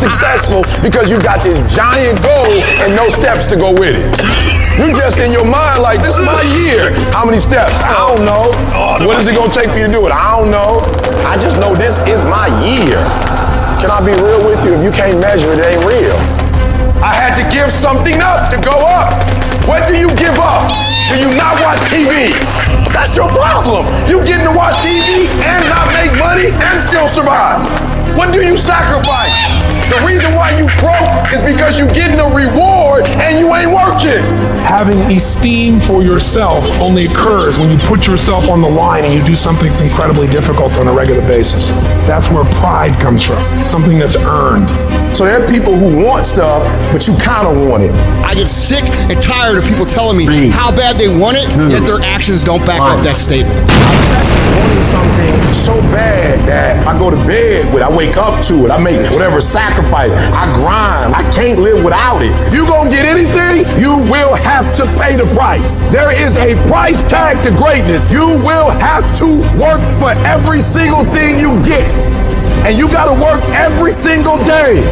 successful because you got this giant goal and no steps to go with it. You just in your mind like, this is my year. How many steps? I don't know. What is it gonna take for you to do it? I don't know. I just know this is my year. Can I be real with you? If you can't measure it, it ain't real. I had to give something up to go up. What do you give up? Do you not watch TV? That's your problem. You getting to watch TV and not make money and still survive. What do you sacrifice? The reason why you broke is because you getting a reward and you ain't working. Having esteem for yourself only occurs when you put yourself on the line and you do something that's incredibly difficult on a regular basis. That's where pride comes from, something that's earned. So there are people who want stuff, but you kind of want it. I get sick and tired of people telling me how bad they want it, yet their actions don't back up that statement. I'm wanting something so bad that I go to bed with, I wake up to it, I make whatever sacrifice, I grind, I can't live without it. If you gonna get anything, you will have to pay the price. There is a price tag to greatness. You will have to work for every single thing you get. And you gotta work every single day.